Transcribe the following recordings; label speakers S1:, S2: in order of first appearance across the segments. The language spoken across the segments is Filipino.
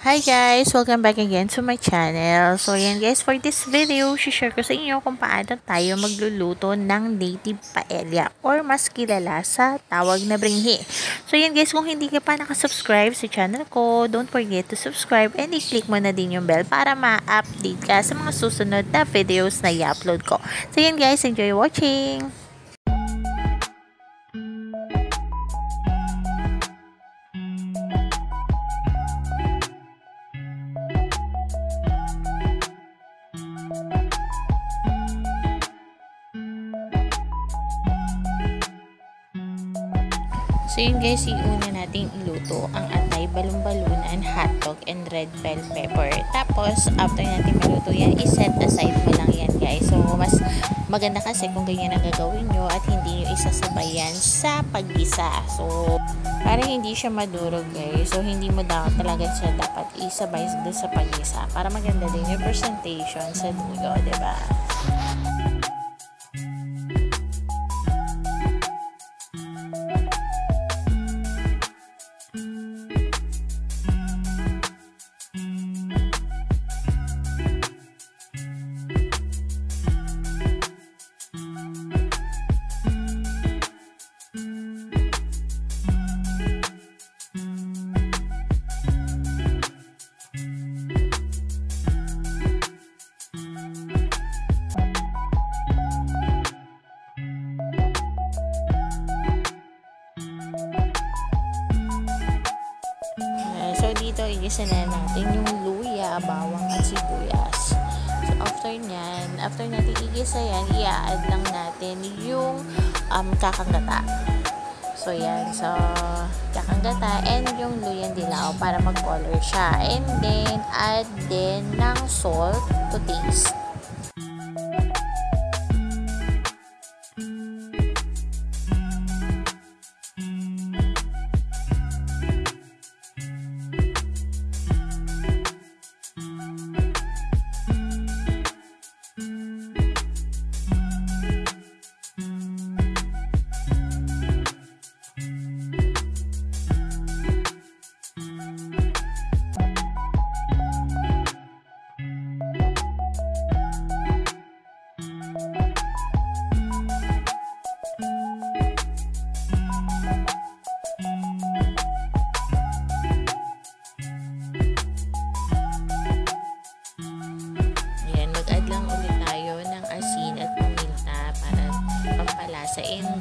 S1: Hi guys! Welcome back again to my channel. So yan guys, for this video, share ko sa inyo kung paano tayo magluluto ng native paella or mas kilala sa tawag na bringhe. So yan guys, kung hindi ka pa nakasubscribe sa channel ko, don't forget to subscribe and i-click mo na din yung bell para ma-update ka sa mga susunod na videos na i-upload ko. So yan guys, enjoy watching! So yun guys, iuna natin iluto ang atay, balon-balunan, hotdog, and red bell pepper. Tapos, after natin maluto yan, iset aside mo lang yan guys. So, mas maganda kasi kung ganyan ang gagawin nyo at hindi nyo isasabayan sa paggisa. So, para hindi siya madurog guys. So, hindi mo talaga siya dapat isabay sa paggisa. Para maganda din yung presentation sa dulo, diba? So, dito, igisa na natin yung luya, bawang at sibuyas. So, after natin igisa yan, i-add lang natin yung kakang-gata. So, yan. So, kakang-gata and yung luyang dilaw para mag-color siya. And then, add din ng salt to taste.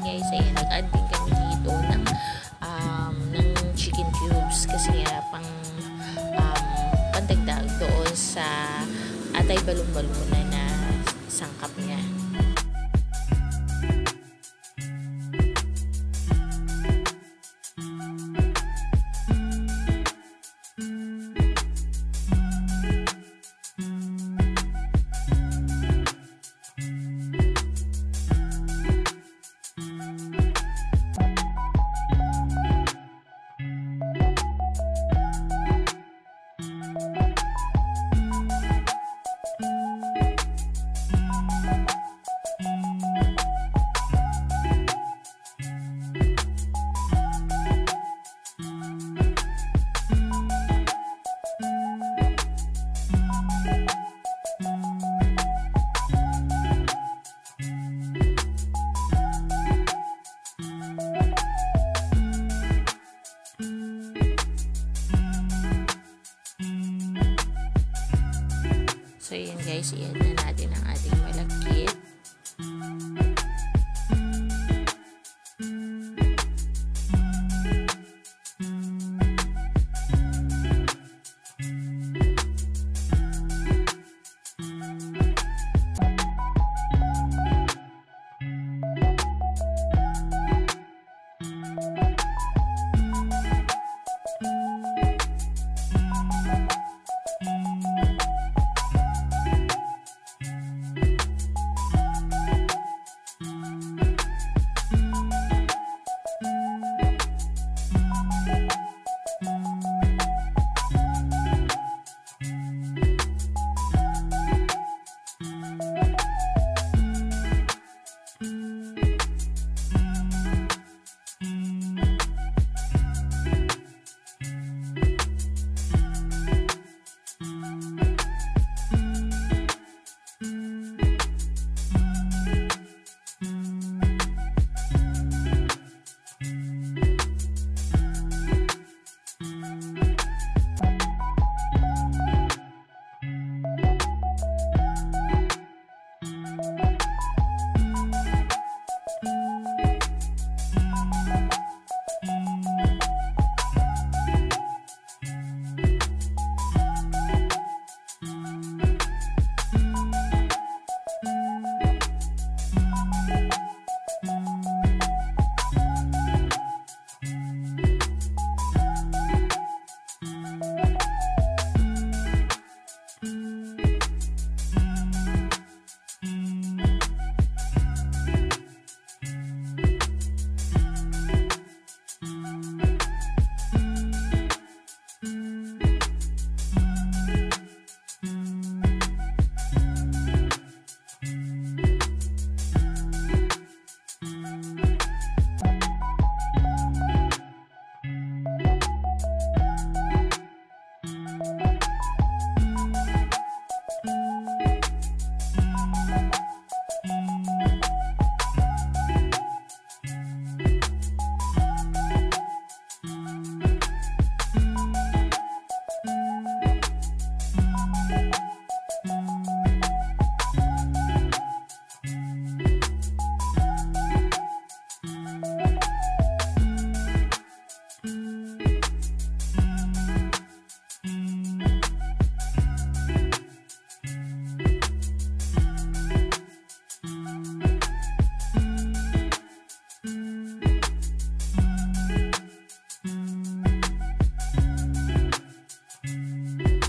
S1: Guys, ayan, nag-add din kami dito ng chicken cubes kasi pandagdag doon sa atay balon-balunan na sangkap niya. So, yun guys, i-add na natin ang ating malagkit.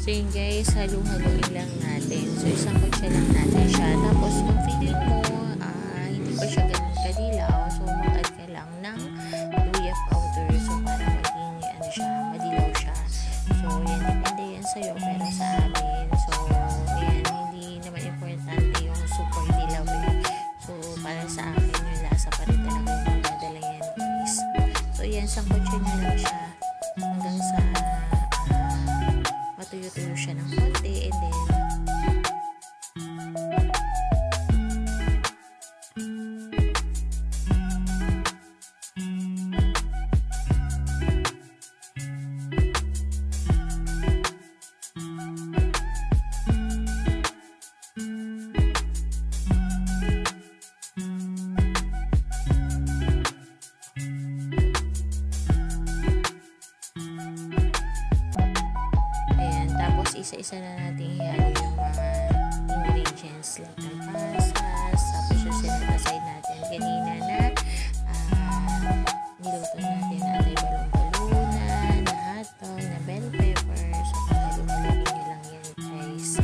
S1: So yun guys, halo-haloin lang natin. So isang kutsa lang natin siya. Tapos kung feeling mo, hindi pa siya ganun kadilaw, so mag-add ka lang ng luya powder. So para maging siya, madilaw siya. So yan, depende yan sa'yo. Pero sa amin, so yan, hindi naman importante yung super dilaw eh. So para sa akin, yung lasa pa rin talaga yung magdadala yan guys. So yan, isang kutsa nyo lang siya hanggang sa matuyo-tuyo siya ng konti, and then isa-isa na natin ihalo yung mga ingredients like kalpasas, tapos yung sinaside natin kanina na niluto natin na atay balong-balunan, na hotdog, na bell pepper. So pagkalumalagin nyo lang yan guys.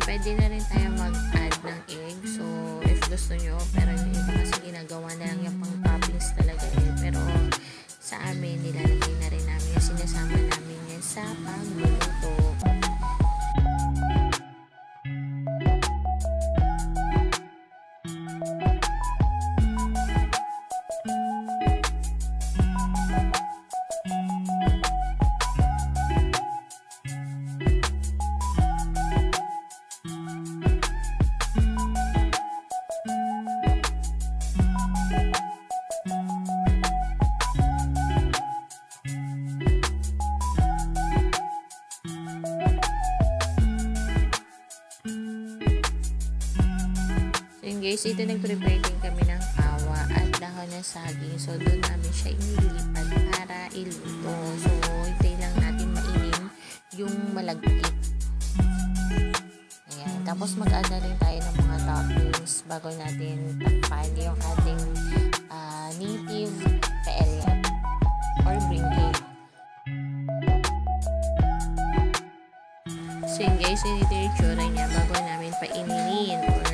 S1: Pwede na rin tayo mag-add ng egg. So, if gusto nyo, pero yung iba kasi ginagawa na lang yung pang-toppings talaga eh. Pero, sa amin, nilalagay na rin namin yung sinasama namin yan sa pagluluto. Guys, ito nag-prepare din kami ng kawa at dahon ng saging. So, doon namin siya inilipat para iluto. So, hintay lang natin mainin yung malagkit. Ayan. Tapos, mag-add na rin tayo ng mga toppings bago natin takpan yung ating native paella or bringhe. So, yun guys, yun ito yung tsura niya bago namin paininin or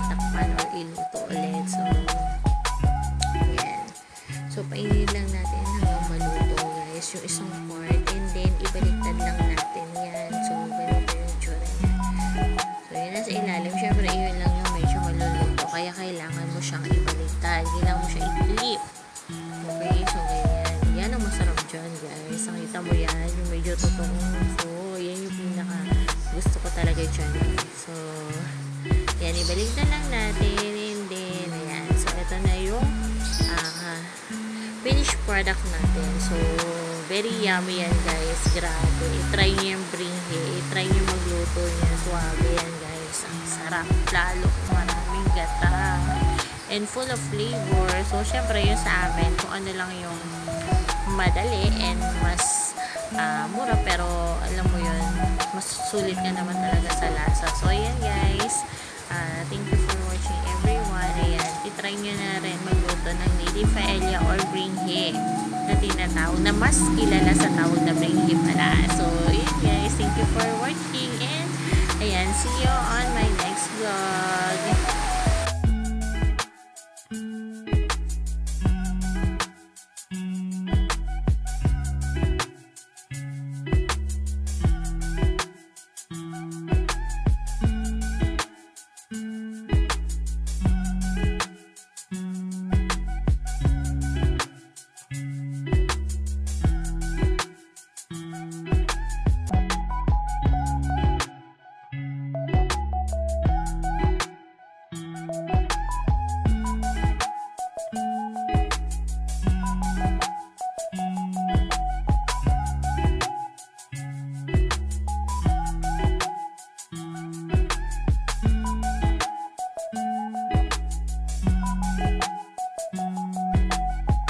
S1: takpan or iluto ulit. So, ayan. So, painin lang natin hanggang maluto guys yung isang part, and then ibaliktad lang natin yan. So, ganito yung tsura niya. So, yun nasa ilalim. Syempre, yun lang yung medyo maluluto. Kaya kailangan mo siyang ibaliktad. Kailangan mo siya i-flip. Okay? So, ganyan. Yan ang masarap dyan guys. Nakita mo yan. Yung medyo totoo. So, yan yung pinaka gusto ko talaga dyan. So, yan, ibalik na lang natin, and then, ayan. So, ito na yung finished product natin. So, very yummy yan, guys. Grabe. I-try nyo yung bringhe. I-try nyo magluto niya. Suwabe yan, guys. Ang sarap. Lalo kung maraming gata. And full of flavor. So, syempre, yun sa amin, kung ano lang yung madali and mas mura, pero alam mo yun, mas sulit ka naman talaga sa lasa. So, ayan, guys. Thank you for watching everyone. Ayan, itry nyo na rin magluto ng native paella or bringhe. na tinatawag, na mas kilala sa tawag na Pringhipala. So, yun guys, thank you for watching, and ayan, see you on my next vlog.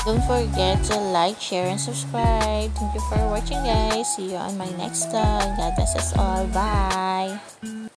S1: Don't forget to like, share, and subscribe. Thank you for watching, guys. See you on my next vlog. God bless us all. Bye.